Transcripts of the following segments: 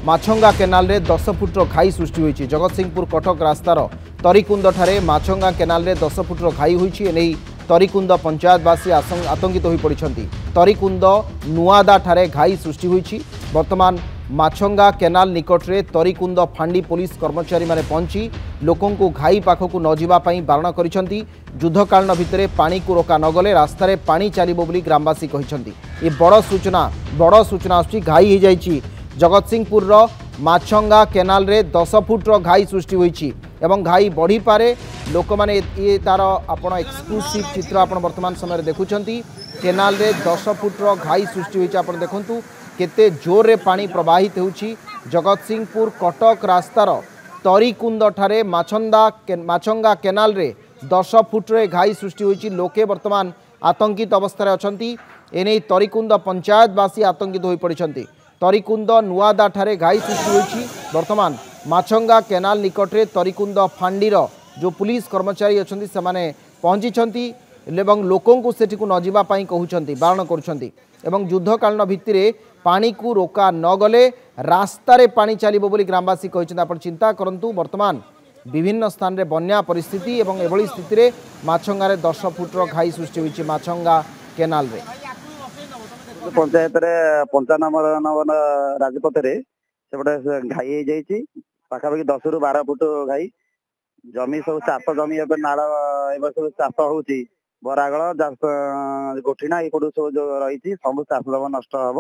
माछंगा canal रे 10 फुट्र घाई सृष्टि होईछि। जगतसिंहपुर कटक रास्तार तरीकुंद ठारे माछंगा केनाल रे 10 फुट्र घाई होईछि। एनै तरीकुंद पंचायतवासी आतंकित होई पड़िछन्ति। तरीकुंद नुआदा ठारे घाई सृष्टि होईछि। वर्तमान माछंगा केनाल निकट रे तरीकुंद फांडी पुलिस कर्मचारी माने पहुंची लोकों को घाई पाखक न जिबा पई बारण करिसन्ति। युद्धकालीन भितरे पानी को रोका नगले रास्ता रे पानी चलिबो बोली ग्रामवासी कहिसन्ति। ए बड़ सूचना आछि घाई हे जाइछि। जगतसिंहपुर रो माछंगा केनाल रे 10 फुट्र घाई सृष्टि होईछि एवं घाई बढ़ी पारे। लोक माने ये तार आपण एक्सक्लूसिव चित्र आपण वर्तमान समय देखुछन्ति। केनाल रे 10 फुट्र घाई सृष्टि होईछि। आपण देखंतु केते जोर रे पानी प्रवाहित होउछि। जगतसिंहपुर कटक रास्तार तरीकुंद ठारे माछंगा केनाल रे 10 फुट्रे घाई सृष्टि होइछि। लोके वर्तमान आतंकित अवस्था रे अछंती। एनै तरीकुंद पंचायतवासी आतंकित होई पड़िछन्ति। तरीकुंद नुआदा ठारे घाई सृष्टि होइछि। वर्तमान माछंगा केनाल निकट रे तरीकुंद फांडीर जो पुलिस कर्मचारी अछंती सेमाने पहुंचिछन्ति एवं लोकों को सेठी को न जिबा पई कहउछन्ति बारण करूछन्ति। एवं युद्धकालीन भित्तिरे पानी को रोका न गले रास्ता रे पानी चलिबो बोली ग्रामवासी कहिछन्ति। आपण चिंता करंतु वर्तमान विभिन्न स्थान रे बन्या परिस्थिति एवं एभली स्थिति रे माछंगा रे 10 फुट्र घाई सृष्टि होइछि। माछंगा केनाल रे पंचायत रे 95 राजपथ रे सेपटे घाई हो जाइछि। पाखापाखि 10 रु 12 फुट घाई जमी सब चाष जमी ए नाड़ ए सब चाष होउछि। बरागळ गोठिना एपटू सब जो रही सब चाष जम नष्ट हम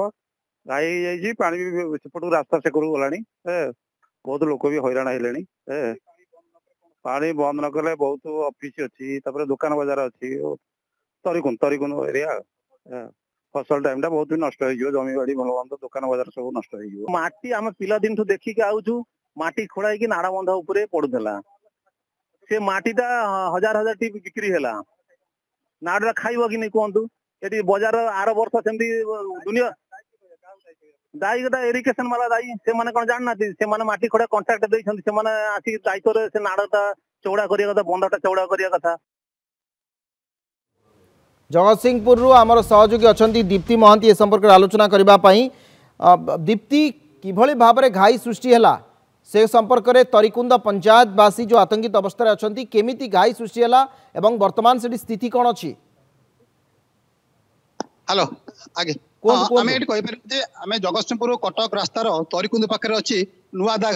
घाई जाइछि। पानी भी सेपटू रास्ता सेकड़ू गलानी बहुत लोक भी हैरान हेलेनी। पानी बंद न कले बहुत ऑफिस अच्छी दुकान बाजार अच्छी तरीकुन एरिया फसल टाइम बहुत भी नष्ट हो जमी बाड़ी भल बंद दुकान बाजार सब नष्ट हो। माटी आम पिला दिन ठू देखिक आउछु माटी खोड़ा नाड़ बंध उपरे पड़ूला से माटीटा हजार हजार टी बिक्री है नाड़ा खाइब कि नहीं कहतु। ये बजार आर वर्ष सेमती दुनिया दाई गोटा इरिगेशन वाला दाई से माने कौन जानना से माने माटी खोड़ा कंट्राक्ट देइछन्ति से माने आसी दायित्व रे से नाड़टा चौड़ा करिया कथा बंधटा चौड़ा करिया कथा। जगतसिंहपुर रु आमर सहयोगी अछंती दीप्ति महांती ए संपर्क आलोचना करबा पई। दीप्ति किभली भाबरे घाई सृष्टि हला से संपर्क रे तरीकुंद पंचायतवासी जो आतंकित अवस्था रे अछंती केमिति घाई सृष्टि हला एवं वर्तमान सेठी स्थिति कोन अछि। हेलो आगे आमे एटी कहि परबे जे आमे जगतसिंहपुर कटक रास्तार तरीकुंद पाखरे अछि नुआदा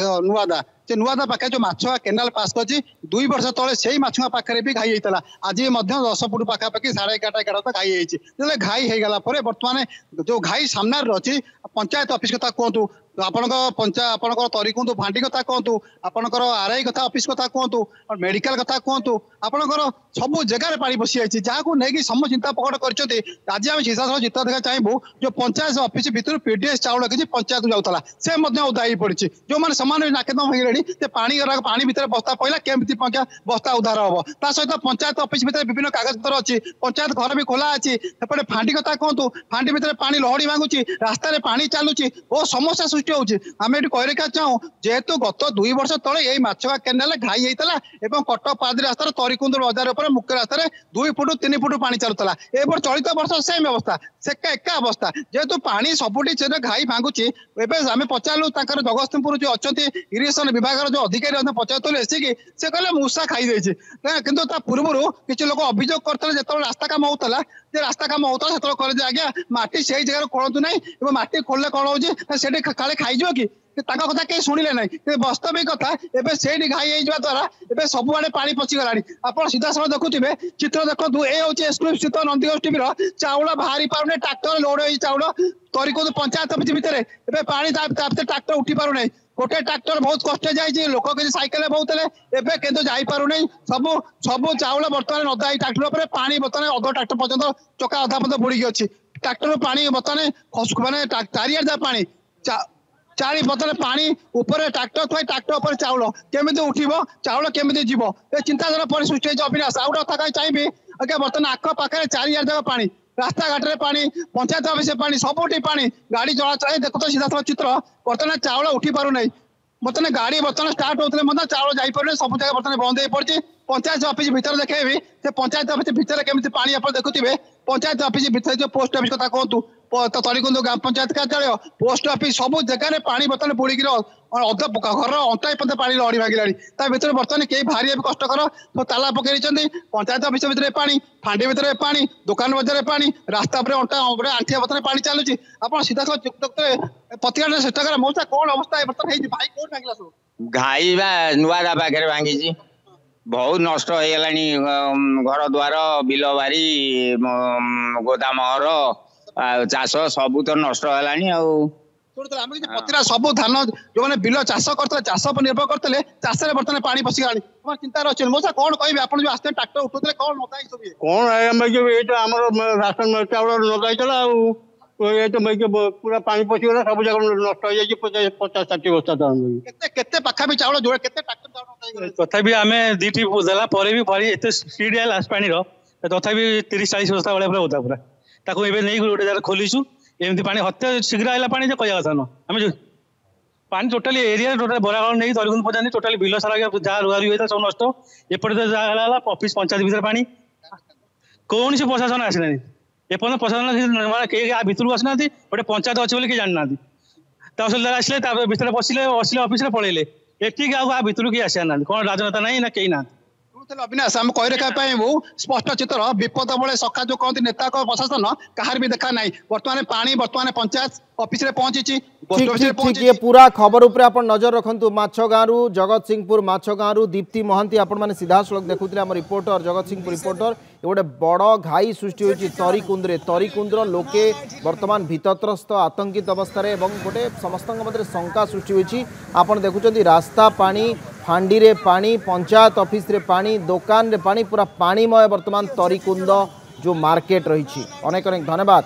से नुआदा पाखे जो माछुआ केनाल पास करछि 2 वर्ष तले सेही माछुआ पाखरे भी घाई होइतला। आज मध्य 10 फुट पाखापाखि 11:30 तक घाई होइछि। जेले घाई हो गला परे वर्तमान जो घाई सामने रछि पंचायत ऑफिस कथा कहतु आपणकर तरीकुंद फांडी कथा कहतु आपणकर आरआई कथा ऑफिस कथा कहतु मेडिकल कथा कहतु आपणकर सब जगह पानी पशि जाइछि जहां नहीं सब चिंता प्रकट करछथि। आज आम सीधा चित्र देखा चाहबू जो पंचायत ऑफिस भीतर पीडीएस चाउल किसी पंचायत जाऊला से उदा हो पड़ी जो मैंने सामान नाकेदम हो पानी भीतर बस्ता पड़ा केमती बस्ता उद्धार हम ता सहित पंचायत ऑफिस भीतर विभिन्न कागज पत्र अच्छी पंचायत घर भी खोला अच्छी सेपटे फांडी कथा कहतु फांडी भीतर पानी लहड़ी भांगुची रास्ता पानी चलुची बहुत समस्या सृष्टि होउची। आम ये कह चाहूँ जेहेतु गत 2 वर्ष तले यही माछुआ केनाल घाई होता कटक पादी रास्तार तरीकुंद बजार पर मुख्य रास्तार 2 फुट 3 फुट पानी चलुला एवं चलित वर्ष सेम अवस्था एका अवस्था जेहेतु पानी सबुठी से घाई भांगुची आम पचारू तर जगतसिंहपुर जो अच्छा इरिगेशन विभाग जो अधिकारी पचारू एसिकी से कहले मूषा खाई किंतु पूर्व किसी लोग अभियोग करते जो रास्ता काम होता रास्ता काम होता है कहले आज्ञा माटी से जगह खोलतु ना माटी खोलने कौन होती काले खाईज कि कथा कहीं शुणिले ना वास्तविक कथा एवं से घाई हो द्वारा एवं सबुआड़े पानी पशिगला आप सीधा समय देखुए चित्र देखो ये हूँ एक्सक्लूसिव स्थित नंदीगंज टीवी चाउल बाहरी पारे ट्राक्टर लोड हो चाउल तरीकुंद पंचायत ऑफिस भितर पानी ट्राक्टर उठी पारना गोटे ट्राक्टर बहुत कष्ट जाइए लोक किसी साइकेल बहुत एवं कितु जापारे सब सब चाउल बर्तमान अधा ट्राक्टर पर पानी बर्तमान अध ट्राक्टर पर्यटन चका अधा पर्यटन बुड़ी अच्छी ट्राक्टर पानी बर्तमान मानने चारिआड पानी चारि बर्तमान पानी ऊपर ट्राक्टर थी ट्राक्टर ऊपर चाउल केमी उठब चाउल केमी जीव ये चिंताधारा पर सृष्टि अविनाश आउ गोटे कथा चाहिए आज्ञा बर्तमान आख पाखे चारिआड जाक पानी रास्ता घाट में पानी पंचायत ऑफिस पानी सबुठी पानी गाड़ी चलाचल देखो सीधा चित्र बर्तमान चाउल उठी पार ना बर्तमान गाड़ी बर्तमान स्टार्ट होते चाउल जापारे सब जगह बर्तमान बंद हो पड़ी पंचायत ऑफिस भीतर देखेबी से पंचायत ऑफिस भीतर केमी पानी आप देखुए पंचायत ऑफिस भीतर जो पोस्ट ऑफिस कथा कहतु तरीकुंद ग्राम पंचायत कार्यालय पोस्ट ऑफिस सब जगह पानी बर्तमान बुड़ी अध घर अंटाई पद पानी लड़ी भागिला भर बर्तमान कई भारी कष्टकर तो ताला पकई पंचायत ऑफिस भितर पानी फांडी भितर पानी दुकान बजार पानी रास्ता अंटा आंठिया बर्तमान पानी चलुची आप सीधा प्रतिकार चेष्टा कर मौसा कौन अवस्था बर्तमान भाई कौन भांगिला सब घाई नुआदा पाखे भांगी बहुत नष्ट हो गलानी घर द्वार बिल बारी गोदाम घर चाष सब तो नष्ट होलानी सब धान जो मैंने बिल चाष करते चाष पर निर्भर करते चाष बर्तमान पानी पशिगलानी चिंता अच्छे मौसा कौन कहे आप जो आसते ट्राक्टर उठुते कौन नता सब कौन राशन चाउल लगाई पूरा पानी पशिगला सब जगह नष्ट हो 50-60 बस्ता केते पाखापी चाउल जोड़े केते ट्राक्टर चाउल तथापि आमे दीटी देला परे भी भारी एते स्पीड आला पानी रो तथापि 30-40 बस्ता वाले पूरा होता पूरा ताको एबे नै गोटे जगह खोलीछु एमती पानी हत्या शीघ्र आइला पानी जे कया कथा न आमे पानी टोटली एरिया टोटल बरागल नै तरीकुंद पजानी टोटली बिल सारा जहाँ रुआरी होता सब नष्ट एपटे तो जहाँ ऑफिस पंचायत भीतर पानी कौन से प्रशासन आसना एपर्तन प्रशासन भितर आसना गोटे पंचायत अच्छे बोली जाना तहसीलदार आसले भितर बसिले बसिले ऑफिस पलैले एटी भितर किए आसी ना कौन राजनेता ना ना कहीं ना अविनाश आम कही रखा स्पष्ट चित्र विपद बड़े सखा जो कहते नेता प्रशासन कहार भी देखा ना बर्तमान पानी बर्तमान पंचायत ऑफिस रे पहुंची ये पूरा खबर उपर आप नजर रखु माछगाँव जगत सिंहपुर माछगाँव दीप्ति महांती आपण मैंने सीधा सड़क देखुले आम रिपोर्टर जगत सिंहपुर रिपोर्टर गोटे बड़ घाई सृष्टि होती तरीकुंद्र लोके बर्तमान भीतत्रस्त आतंकित अवस्था गोटे समस्त मध्य शंका सृष्टि होती आपड़ देखुं रास्ता पानी फांडी रे पानी पंचायत ऑफिस रे पानी दुकान रे पानी पूरा पानीमय बर्तमान तरीकुंद जो मार्केट रही। अनेक अनेक धन्यवाद।